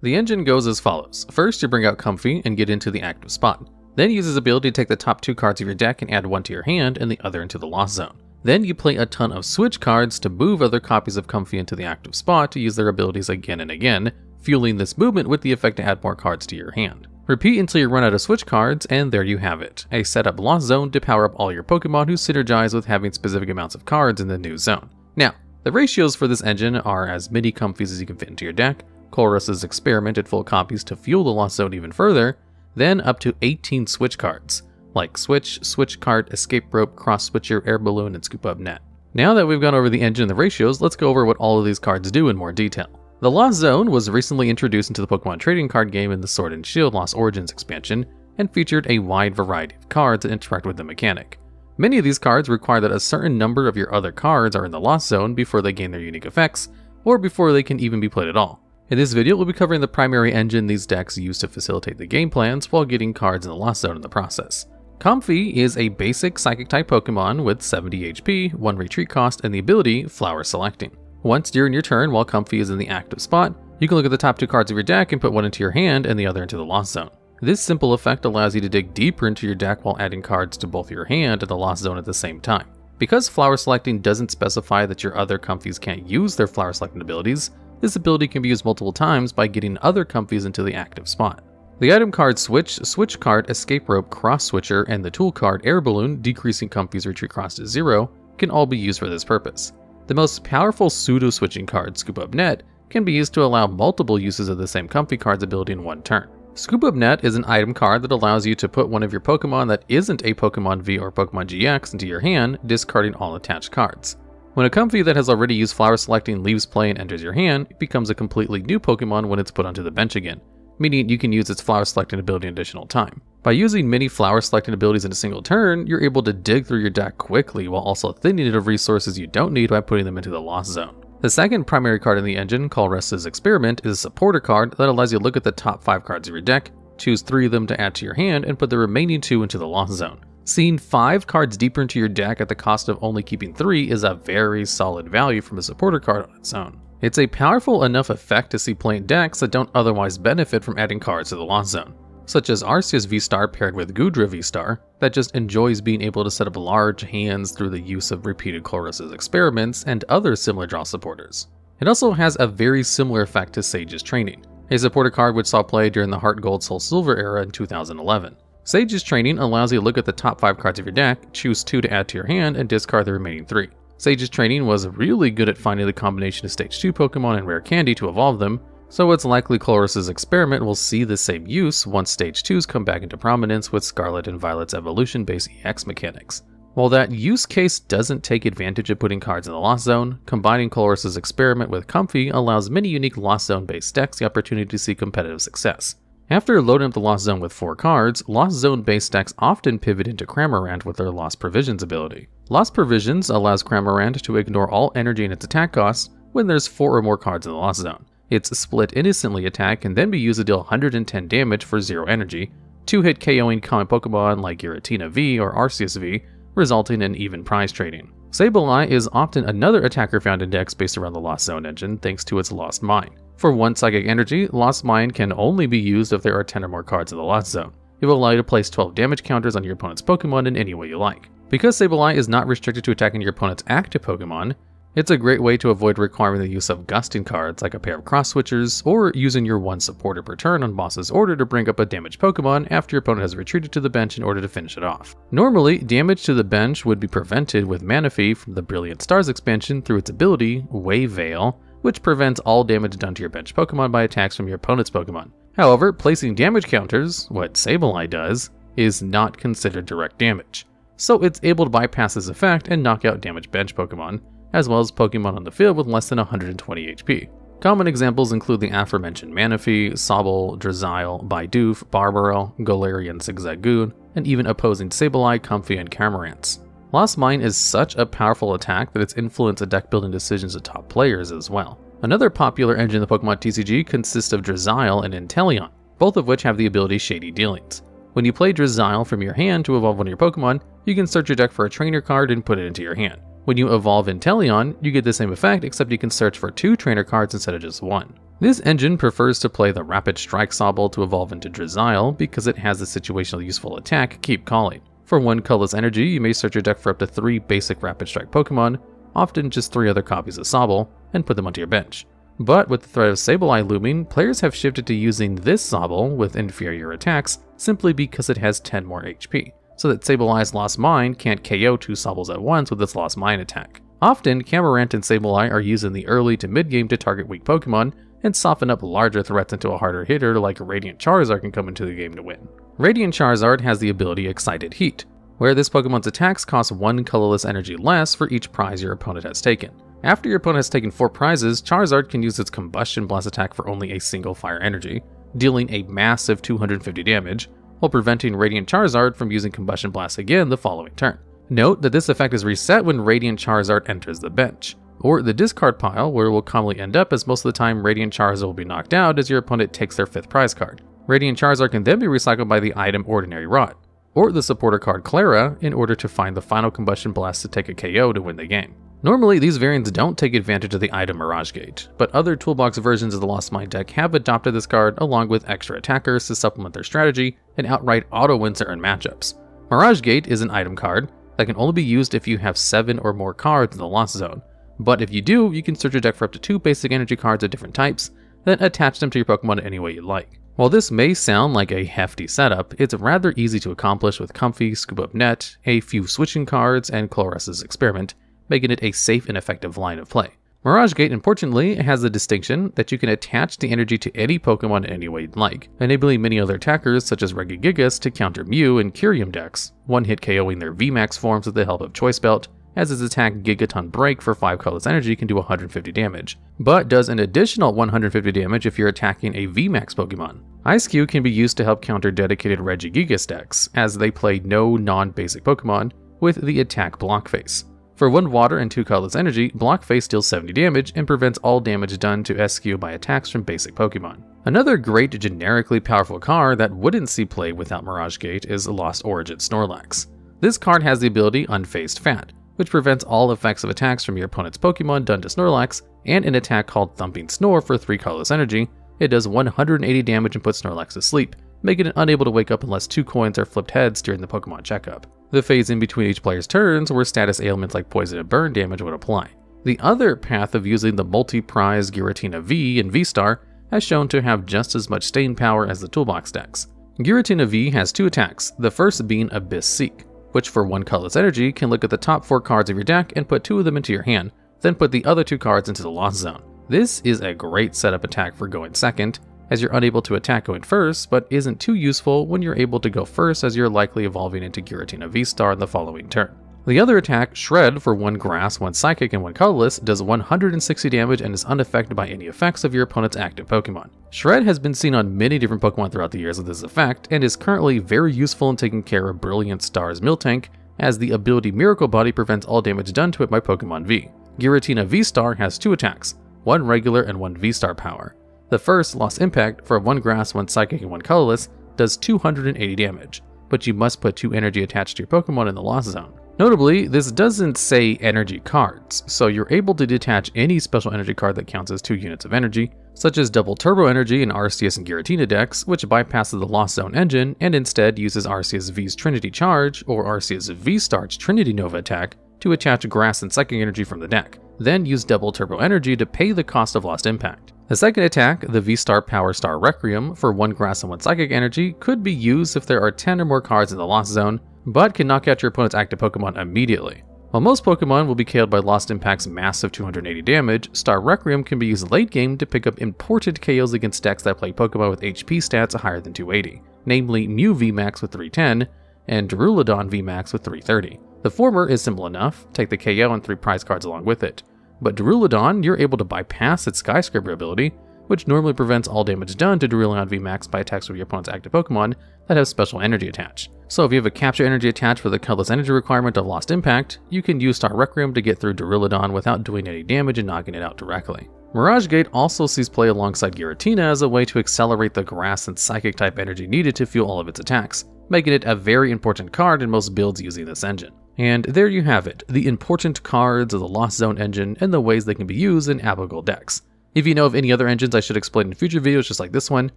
The engine goes as follows. First, you bring out Comfey and get into the active spot. Then use his ability to take the top 2 cards of your deck and add one to your hand and the other into the lost zone. Then you play a ton of switch cards to move other copies of Comfey into the active spot to use their abilities again and again, fueling this movement with the effect to add more cards to your hand. Repeat until you run out of switch cards, and there you have it, a setup lost zone to power up all your Pokemon who synergize with having specific amounts of cards in the new zone. Now, the ratios for this engine are as many Comfeys as you can fit into your deck, Colress's experiment at full copies to fuel the lost zone even further, then up to 18 switch cards, like Switch, Switch Cart, Escape Rope, Cross Switcher, Air Balloon, and Scoop Up Net. Now that we've gone over the engine and the ratios, let's go over what all of these cards do in more detail. The Lost Zone was recently introduced into the Pokemon trading card game in the Sword and Shield Lost Origins expansion, and featured a wide variety of cards that interact with the mechanic. Many of these cards require that a certain number of your other cards are in the Lost Zone before they gain their unique effects, or before they can even be played at all. In this video, we'll be covering the primary engine these decks use to facilitate the game plans while getting cards in the Lost Zone in the process. Comfey is a basic Psychic-type Pokemon with 70 HP, 1 retreat cost, and the ability Flower Selecting. Once during your turn, while Comfey is in the active spot, you can look at the top 2 cards of your deck and put one into your hand and the other into the Lost Zone. This simple effect allows you to dig deeper into your deck while adding cards to both your hand and the Lost Zone at the same time. Because Flower Selecting doesn't specify that your other Comfeys can't use their Flower Selecting abilities, this ability can be used multiple times by getting other Comfeys into the active spot. The item card Switch, Switch Card, Escape Rope, Cross Switcher, and the tool card Air Balloon, decreasing Comfey's retreat cost to 0, can all be used for this purpose. The most powerful pseudo-switching card, Scoop Up Net, can be used to allow multiple uses of the same Comfey card's ability in one turn. Scoop Up Net is an item card that allows you to put one of your Pokemon that isn't a Pokemon V or Pokemon GX into your hand, discarding all attached cards. When a Comfey that has already used Flower Selecting leaves play and enters your hand, it becomes a completely new Pokemon when it's put onto the bench again, meaning you can use its Flower Selecting ability an additional time. By using many Flower Selecting abilities in a single turn, you're able to dig through your deck quickly while also thinning it of resources you don't need by putting them into the Lost Zone. The second primary card in the engine, Colress's Experiment, is a supporter card that allows you to look at the top 5 cards of your deck, choose 3 of them to add to your hand, and put the remaining 2 into the Lost Zone. Seeing 5 cards deeper into your deck at the cost of only keeping 3 is a very solid value from a supporter card on its own. It's a powerful enough effect to see playing decks that don't otherwise benefit from adding cards to the Lost Zone, such as Arceus V-Star paired with Goodra V-Star, that just enjoys being able to set up large hands through the use of repeated Colress's Experiments and other similar draw supporters. It also has a very similar effect to Sage's Training, a supporter card which saw play during the Heart Gold Soul Silver era in 2011. Sage's Training allows you to look at the top 5 cards of your deck, choose 2 to add to your hand, and discard the remaining 3. Sage's Training was really good at finding the combination of Stage 2 Pokemon and Rare Candy to evolve them, so it's likely Colress's Experiment will see the same use once Stage 2s come back into prominence with Scarlet and Violet's evolution-based EX mechanics. While that use case doesn't take advantage of putting cards in the Lost Zone, combining Colress's Experiment with Comfey allows many unique Lost Zone-based decks the opportunity to see competitive success. After loading up the Lost Zone with 4 cards, Lost Zone-based decks often pivot into Cramorant with their Lost Provisions ability. Lost Provisions allows Cramorant to ignore all energy in its attack costs when there's 4 or more cards in the Lost Zone. Its Split Innocently attack can then be used to deal 110 damage for 0 energy, 2-hit KOing common Pokemon like Giratina V or Arceus V, resulting in even prize trading. Sableye is often another attacker found in decks based around the Lost Zone engine thanks to its Lost Mine. For 1 Psychic Energy, Lost Mine can only be used if there are 10 or more cards in the Lost Zone. It will allow you to place 12 damage counters on your opponent's Pokemon in any way you like. Because Sableye is not restricted to attacking your opponent's active Pokemon, it's a great way to avoid requiring the use of gusting cards like a pair of Cross Switchers, or using your 1 supporter per turn on boss's order to bring up a damaged Pokemon after your opponent has retreated to the bench in order to finish it off. Normally, damage to the bench would be prevented with Manaphy from the Brilliant Stars expansion through its ability, Wave Veil, which prevents all damage done to your bench Pokemon by attacks from your opponent's Pokemon. However, placing damage counters, what Sableye does, is not considered direct damage, so it's able to bypass this effect and knock out damaged bench Pokemon, as well as Pokemon on the field with less than 120 HP. Common examples include the aforementioned Manaphy, Sobble, Drizzile, Bidoof, Barbaro, Galarian Zigzagoon, and even opposing Sableye, Comfey, and Cramorants. Lost Mine is such a powerful attack that it's influenced deck building decisions of top players as well. Another popular engine in the Pokemon TCG consists of Drizzile and Inteleon, both of which have the ability Shady Dealings. When you play Drizzile from your hand to evolve one of your Pokemon, you can search your deck for a trainer card and put it into your hand. When you evolve Inteleon, you get the same effect except you can search for 2 trainer cards instead of just 1. This engine prefers to play the Rapid Strike Sobble to evolve into Drizzile because it has the situational useful attack Keep Calling. For 1 colorless energy, you may search your deck for up to 3 basic Rapid Strike Pokemon, often just 3 other copies of Sobble, and put them onto your bench. But with the threat of Sableye looming, players have shifted to using this Sobble with inferior attacks simply because it has 10 more HP, so that Sableye's Lost Mine can't KO 2 Sobbles at once with its Lost Mine attack. Often, Camarant and Sableye are used in the early to mid-game to target weak Pokemon, and soften up larger threats into a harder hitter like Radiant Charizard can come into the game to win. Radiant Charizard has the ability Excited Heat, where this Pokemon's attacks cost 1 colorless energy less for each prize your opponent has taken. After your opponent has taken 4 prizes, Charizard can use its Combustion Blast attack for only a single fire energy, dealing a massive 250 damage, while preventing Radiant Charizard from using Combustion Blast again the following turn. Note that this effect is reset when Radiant Charizard enters the bench, or the discard pile, where it will commonly end up as most of the time Radiant Charizard will be knocked out as your opponent takes their 5th prize card. Radiant Charizard can then be recycled by the item Ordinary Rod, or the supporter card Clara in order to find the final Combustion Blast to take a KO to win the game. Normally, these variants don't take advantage of the item Mirage Gate, but other toolbox versions of the Lost Mine deck have adopted this card along with extra attackers to supplement their strategy and outright auto-win certain matchups. Mirage Gate is an item card that can only be used if you have 7 or more cards in the Lost Zone, but if you do, you can search your deck for up to 2 basic energy cards of different types, then attach them to your Pokemon any way you like. While this may sound like a hefty setup, it's rather easy to accomplish with Comfey, Scoop Up Net, a few switching cards, and Colress's Experiment, making it a safe and effective line of play. Mirage Gate, importantly, has the distinction that you can attach the energy to any Pokemon any way you'd like, enabling many other attackers such as Regigigas to counter Mew and Kyurem decks, one-hit KOing their VMAX forms with the help of Choice Belt, as its attack Gigaton Break for 5 colorless energy can do 150 damage, but does an additional 150 damage if you're attacking a VMAX Pokemon. Ice-Q can be used to help counter dedicated Regigigas decks, as they play no non-basic Pokemon with the attack Block Face. For 1 water and 2 colorless energy, Block Face deals 70 damage and prevents all damage done to SQ by attacks from basic Pokemon. Another great generically powerful card that wouldn't see play without Mirage Gate is Lost Origin Snorlax. This card has the ability Unfazed Fat, which prevents all effects of attacks from your opponent's Pokemon done to Snorlax, and an attack called Thumping Snore for 3 colorless energy. It does 180 damage and puts Snorlax to sleep, making it unable to wake up unless 2 coins are flipped heads during the Pokemon checkup. The phase in between each player's turns where status ailments like poison and burn damage would apply. The other path of using the multi-prize Giratina V and V-Star has shown to have just as much staying power as the toolbox decks. Giratina V has 2 attacks, the first being Abyss Seek, which for 1 colorless energy can look at the top 4 cards of your deck and put 2 of them into your hand, then put the other 2 cards into the Lost Zone. This is a great setup attack for going second, as you're unable to attack going first, but isn't too useful when you're able to go first as you're likely evolving into Giratina V-Star in the following turn. The other attack, Shred, for 1 Grass, 1 Psychic, and 1 Colorless, does 160 damage and is unaffected by any effects of your opponent's active Pokemon. Shred has been seen on many different Pokemon throughout the years with this effect, and is currently very useful in taking care of Brilliant Star's Miltank, as the ability Miracle Body prevents all damage done to it by Pokemon V. Giratina V-Star has 2 attacks, 1 regular and 1 V-Star power. The first, Lost Impact, for 1 Grass, 1 Psychic, and 1 Colorless, does 280 damage, but you must put 2 energy attached to your Pokemon in the Lost Zone. Notably, this doesn't say energy cards, so you're able to detach any special energy card that counts as 2 units of energy, such as Double Turbo Energy in Arceus and Giratina decks, which bypasses the Lost Zone engine and instead uses Arceus V's Trinity Charge or Arceus V-Star's Trinity Nova attack to attach Grass and Psychic energy from the deck, then use Double Turbo Energy to pay the cost of Lost Impact. The second attack, the V-Star Power Star Requiem, for 1 Grass and 1 Psychic energy, could be used if there are 10 or more cards in the Lost Zone, but can knock out your opponent's active Pokemon immediately. While most Pokemon will be KO'd by Lost Impact's massive 280 damage, Star Requiem can be used late game to pick up important KOs against decks that play Pokemon with HP stats higher than 280, namely Mew VMAX with 310 and Duraludon VMAX with 330. The former is simple enough, take the KO and 3 prize cards along with it, but Duraludon, you're able to bypass its Skyscraper ability, which normally prevents all damage done to Duraludon VMAX by attacks with your opponent's active Pokemon that have special energy attached. So if you have a capture energy attached for the colorless energy requirement of Lost Impact, you can use Star Requiem to get through Duraludon without doing any damage and knocking it out directly. Mirage Gate also sees play alongside Giratina as a way to accelerate the Grass and Psychic type energy needed to fuel all of its attacks, making it a very important card in most builds using this engine. And there you have it, the important cards of the Lost Zone engine and the ways they can be used in applicable decks. If you know of any other engines I should explain in future videos just like this one,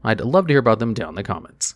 I'd love to hear about them down in the comments.